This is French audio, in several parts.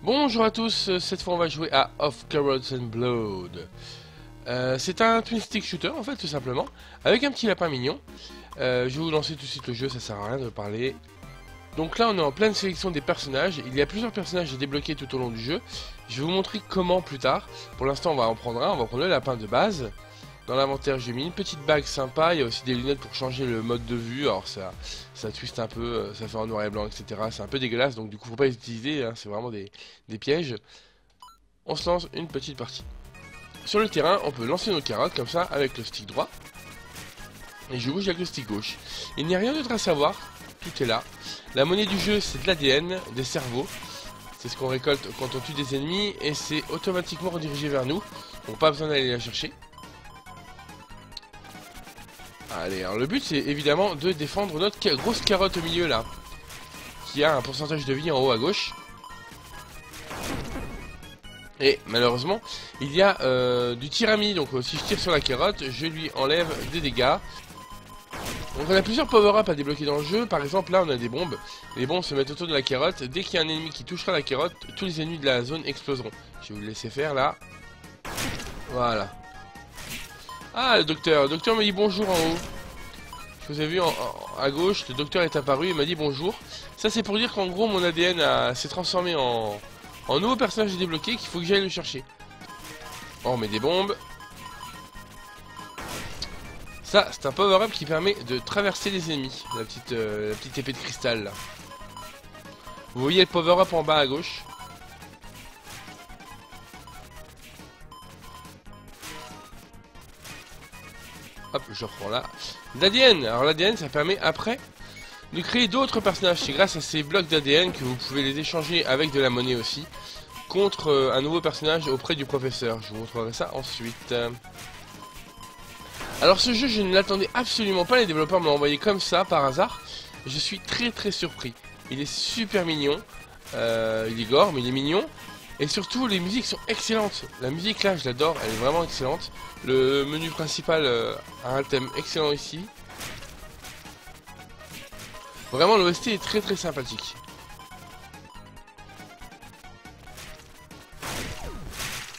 Bonjour à tous, cette fois on va jouer à Of Carrots and Blood. C'est un twin stick shooter en fait tout simplement, avec un petit lapin mignon. Je vais vous lancer tout de suite le jeu, ça sert à rien de parler. Donc là on est en pleine sélection des personnages, il y a plusieurs personnages à débloquer tout au long du jeu. Je vais vous montrer comment plus tard. Pour l'instant on va en prendre un, on va prendre le lapin de base. Dans l'inventaire j'ai mis une petite bague sympa, il y a aussi des lunettes pour changer le mode de vue. Alors ça twiste un peu, ça fait en noir et blanc etc. C'est un peu dégueulasse donc du coup faut pas les utiliser, hein, c'est vraiment des pièges. On se lance une petite partie. Sur le terrain on peut lancer nos carottes comme ça avec le stick droit. Et je bouge avec le stick gauche. Il n'y a rien d'autre à savoir, tout est là. La monnaie du jeu c'est de l'ADN, des cerveaux. C'est ce qu'on récolte quand on tue des ennemis et c'est automatiquement redirigé vers nous. Donc pas besoin d'aller la chercher. Allez, alors le but c'est évidemment de défendre notre grosse carotte au milieu là, qui a un pourcentage de vie en haut à gauche. Et malheureusement, il y a du tir ami, donc si je tire sur la carotte, je lui enlève des dégâts. Donc on a plusieurs power-up à débloquer dans le jeu, par exemple là on a des bombes. Les bombes se mettent autour de la carotte, dès qu'il y a un ennemi qui touchera la carotte, tous les ennemis de la zone exploseront. Je vais vous le laisser faire là. Voilà. Ah, le docteur me dit bonjour en haut. Je vous ai vu à gauche, le docteur est apparu et m'a dit bonjour. Ça c'est pour dire qu'en gros mon ADN s'est transformé en nouveau personnage débloqué qu'il faut que j'aille le chercher. Oh, on met des bombes. Ça c'est un power-up qui permet de traverser les ennemis. La petite épée de cristal là. Vous voyez le power-up en bas à gauche. Hop, je reprends là. L'ADN, alors l'ADN ça permet après de créer d'autres personnages. C'est grâce à ces blocs d'ADN que vous pouvez les échanger avec de la monnaie aussi contre un nouveau personnage auprès du professeur. Je vous montrerai ça ensuite. Alors ce jeu je ne l'attendais absolument pas, les développeurs me l'ont envoyé comme ça par hasard. Je suis très surpris. Il est super mignon. Il est gore mais il est mignon. Et surtout les musiques sont excellentes. La musique là je l'adore, elle est vraiment excellente. Le menu principal a un thème excellent ici. Vraiment l'OST est très sympathique.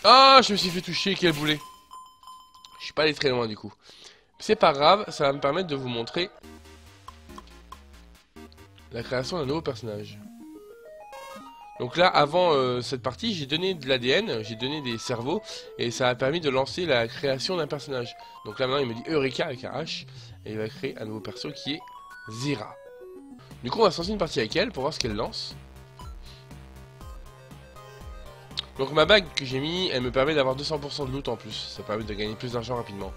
Ah, je me suis fait toucher, quel boulet. Je suis pas allé très loin du coup. C'est pas grave, ça va me permettre de vous montrer la création d'un nouveau personnage. Donc là, avant cette partie, j'ai donné de l'ADN, j'ai donné des cerveaux, et ça a permis de lancer la création d'un personnage. Donc là maintenant, il me dit Eureka avec un H, et il va créer un nouveau perso qui est Zira. Du coup, on va se lancer une partie avec elle pour voir ce qu'elle lance. Donc ma bague que j'ai mis, elle me permet d'avoir 200% de loot en plus. Ça permet de gagner plus d'argent rapidement.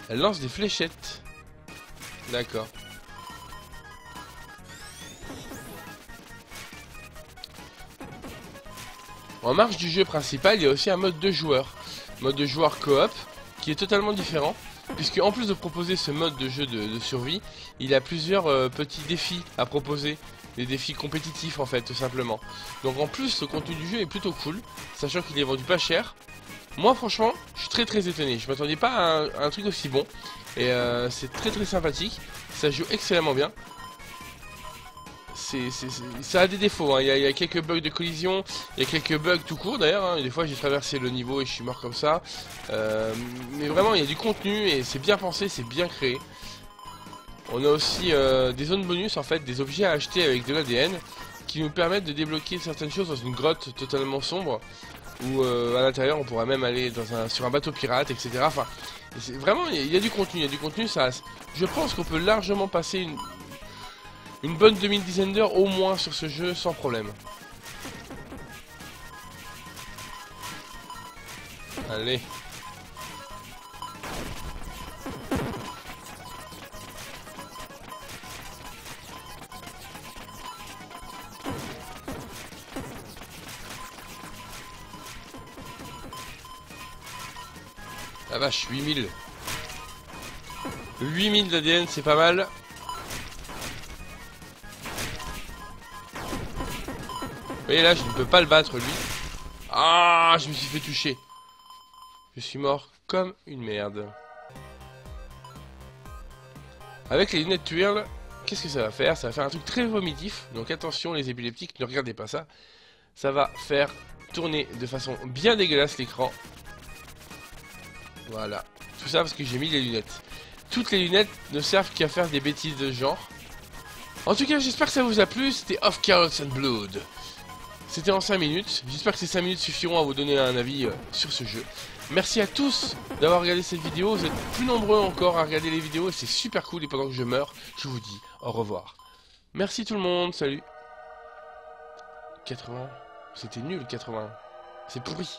Elle lance des fléchettes. D'accord. En marge du jeu principal, il y a aussi un mode de joueur. Mode de joueur coop, qui est totalement différent. Puisque en plus de proposer ce mode de jeu de survie, il a plusieurs petits défis à proposer. Des défis compétitifs en fait, tout simplement. Donc en plus, le contenu du jeu est plutôt cool, sachant qu'il est vendu pas cher. Moi franchement, je suis très étonné. Je m'attendais pas à un truc aussi bon. Et c'est très sympathique. Ça joue excellemment bien. Ça a des défauts, hein. Il y a quelques bugs de collision, il y a quelques bugs tout court d'ailleurs, hein. Des fois j'ai traversé le niveau et je suis mort comme ça. Mais vraiment il y a du contenu et c'est bien pensé, c'est bien créé. On a aussi des zones bonus en fait, des objets à acheter avec de l'ADN qui nous permettent de débloquer certaines choses dans une grotte totalement sombre. Ou à l'intérieur on pourra même aller sur un bateau pirate, etc. Enfin, vraiment il y a du contenu, ça. Je pense qu'on peut largement passer une bonne demi-dizaine d'heures au moins sur ce jeu sans problème. Allez. La vache, 8000. 8000 d'ADN, c'est pas mal. Vous voyez là, je ne peux pas le battre lui. Ah, je me suis fait toucher. Je suis mort comme une merde. Avec les lunettes Twirl, qu'est-ce que ça va faire? Ça va faire un truc très vomitif. Donc attention les épileptiques, ne regardez pas ça. Ça va faire tourner de façon bien dégueulasse l'écran. Voilà. Tout ça parce que j'ai mis les lunettes. Toutes les lunettes ne servent qu'à faire des bêtises de ce genre. En tout cas, j'espère que ça vous a plu. C'était Of Carrots and Blood. C'était en 5 minutes. J'espère que ces 5 minutes suffiront à vous donner un avis sur ce jeu. Merci à tous d'avoir regardé cette vidéo. Vous êtes plus nombreux encore à regarder les vidéos et c'est super cool. Et pendant que je meurs, je vous dis au revoir. Merci tout le monde. Salut. 80. C'était nul 80. C'est pourri.